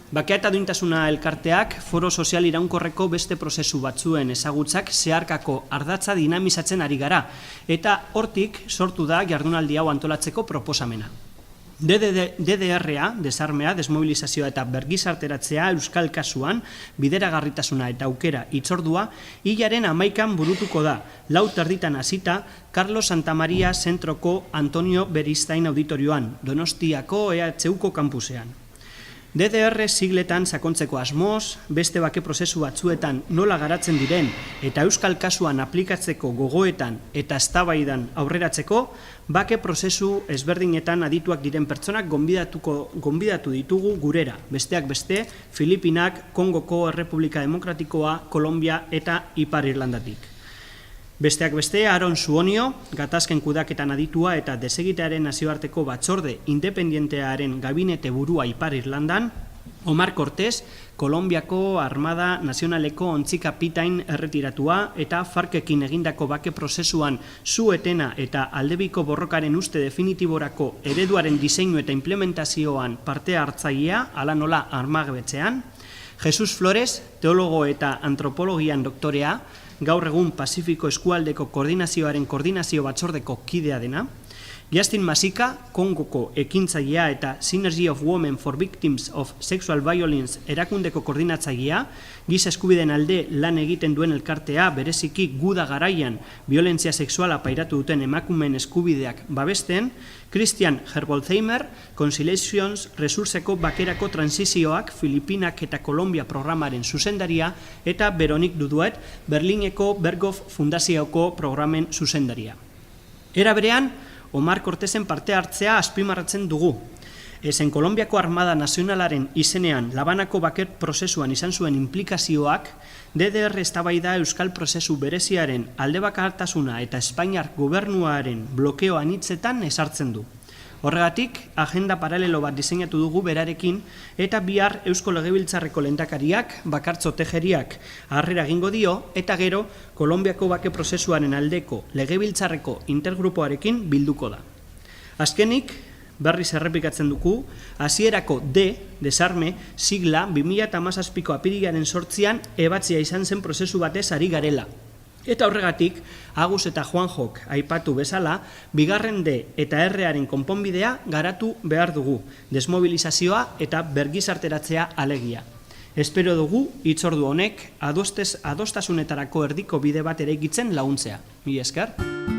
Bakea eta duintasuna elkarteak foro sozial iraunkorreko beste prozesu batzuen ezagutzak zeharkako ardatza dinamizatzen ari gara, eta hortik sortu da jardunaldi hau antolatzeko proposamena. DDR-a, desarmea, desmobilizazioa eta bergizarteratzea euskal kasuan, bideragarritasuna eta aukera hitzordua, hilaren 11an burutuko da, 4:00 hasita, Carlos Santamaria zentroko Antonio Beristain auditorioan, Donostiako EHUko kampusean. DDR sigletan sakontzeko asmoz, beste bake prozesu batzuetan nola garatzen diren eta euskal kasuan aplikatzeko gogoetan eta eztabaidan aurreratzeko, bake prozesu ezberdinetan adituak diren pertsonak gonbidatu ditugu gurera, besteak beste, Filipinak, Kongoko Errepublika Demokratikoa, Kolombia eta Ipar Irlandatik. Besteak beste, Aaron Suonio, gatazken kudaketan aditua eta desegitearen nazioarteko batzorde independientearen gabinete burua Ipar Irlandan, Omar Cortés, Kolombiako Armada Nazionaleko ontzi kapitain erretiratua eta Farkekin egindako bake prozesuan su-etena eta aldebiko borrokaren uste definitiborako ereduaren diseinu eta implementazioan parte hartzailea, hala nola armagabetzean, Jesus Flores, teologo eta antropologian doktorea, gaur egun Pazifiko Eskualdeko Koordinazioaren koordinazio batzordeko kidea dena, Justin Masika, Kongoko ekintzailea eta Synergy of Women for Victims of Sexual Violence erakundeko koordinatzailea, giza eskubideen alde lan egiten duen elkartea bereziki guda garaian violentzia sexuala pairatu duten emakumeen eskubideak babesten, Christian Herbolzheimer, Conciliations Resurseko bakerako transizioak Filipinak eta Kolombia programaren zuzendaria eta Veronik Duduet, Berlineko Berghof Fundazioko programen zuzendaria. Era berean, Omar Cortésen parte hartzea azpimarratzen dugu. Ezen Kolombiako Armada Nazionalaren izenean Labanako baker prozesuan izan zuen implikazioak, DDR eztabaida euskal prozesu bereziaren aldebakartasuna eta Espainiar gobernuaren blokeo anitzetan ezartzen du. Horregatik, agenda paralelo bat diseinatu dugu berarekin eta bihar Eusko Legebiltzarreko lehendakariak, Bakartxo Tejeriak harrera egingo dio eta gero Kolombiako bake prozesuaren aldeko Legebiltzarreko intergrupoarekin bilduko da. Azkenik, berriz errepikatzen dugu, hasierako desarme, sigla 2017ko apirilaren 8an ebatzia izan zen prozesu batez ari garela. Eta horregatik, Agus eta Juanjok aipatu bezala, bigarren eta R-aren konponbidea garatu behar dugu, desmobilizazioa eta bergizarteratzea alegia. Espero dugu, hitzordu honek, adostasunetarako erdiko bide bat eraikitzen laguntzea. Mila esker.